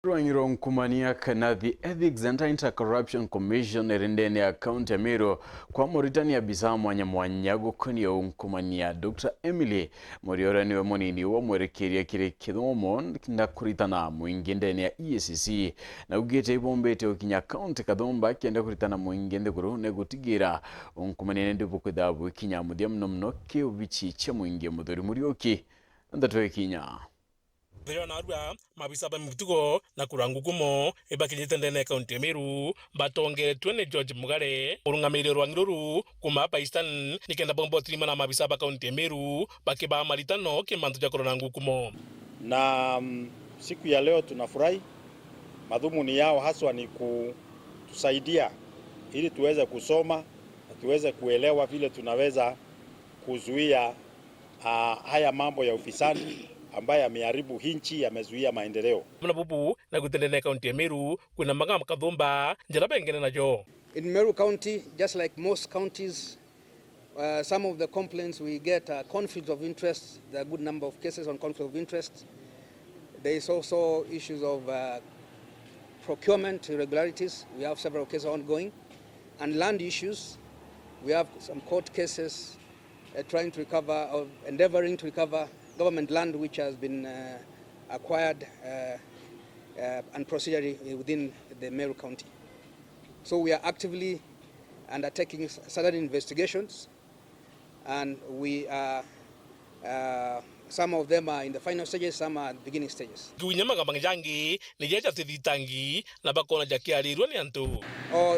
Rwanyiro nkumania kana the Ethics and Anti-Corruption Commission erindeni ya kaunti ya MERU kwa Mauritani Ja ABISA MWANYA gukoni ya nkumania Dr. Emily Moriora niwe munini wa mwerekeria kire kithomo na kuritana mwingi ndeni ya EACC na ugete ibombete okinya kaunti kathomba kienda kuritana mwingi nthiguru ne gutigira nkumania ndi bukuthabu kinya muthia mno ki ubichi cha mwingi muthuri murioki ndatwe kinya Vero na arua mabisa ba mvitugo na kurangukumo ebakinyete ndene kaunti ya MERU batonge twene George Mugare urungamire rwangiruru kuma Pakistan nikenda bombo trima na mabisa ba kaunti ya MERU bakiba maritano kimantu ja kurangukumo. Na siku ya leo tunafurahi, madhumuni yao haswa ni kutusaidia ili tuweze kusoma na tuweze kuelewa vile tunaweza kuzuia haya mambo ya ufisadi ambaye ameharibu hinchi, amezuia maendeleo. Mnabubu na kutendene kaunti ya MERU kuna magama kadhomba njara bengene najo. In Meru County, just like most counties, some of the complaints we get are conflicts of interest. There are a good number of cases on conflict of interest. There is also issues of procurement irregularities. We have several cases ongoing. And land issues. We have some court cases trying to recover or endeavoring to recover government land which has been acquired and procedurally within the Meru County. So we are actively undertaking certain investigations, and we are some of them are in the final stages, some are at the beginning stages. Or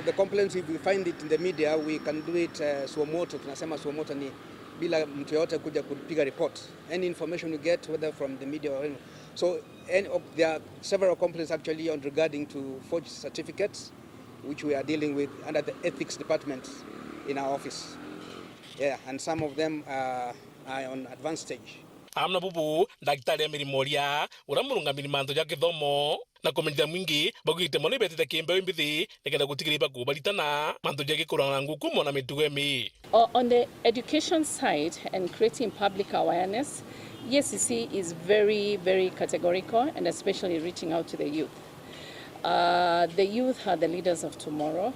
the complaints, if we find it in the media, we can do it suomoto, tunasema suomoto ni bila mtu yote kuja kupiga report. Any information we get, whether from the media or anyone. So there are several complaints actually on regarding to forged certificates, which we are dealing with under the ethics department in our office. Yeah, and some of them are on advanced stage. Amna bubu daktari Emily Moria uramurunga mirimanto ya kithomo na komenda mwingi bagwite mone betete kimbe mbithi nekenda gutigiriba kubaritana manto ya gikurana ngukumo na mitugemi. On the education side and creating public awareness, EACC is very, very categorical, and especially reaching out to the youth. The youth are the leaders of tomorrow.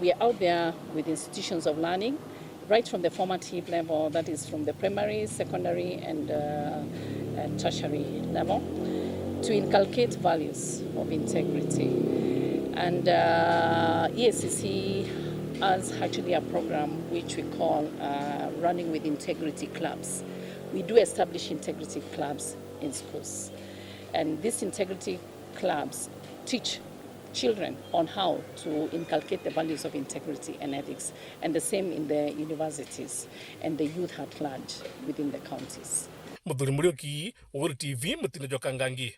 We are out there with institutions of learning, right from the formative level, that is from the primary, secondary, and tertiary level, to inculcate values of integrity. And EACC has actually a program which we call Running with Integrity Clubs. We do establish integrity clubs in schools. And these integrity clubs teach children on how to inculcate the values of integrity and ethics, and the same in the universities and the youth at large within the counties. Mudhuri Murioki, Uru TV, Mutino Jokangangi.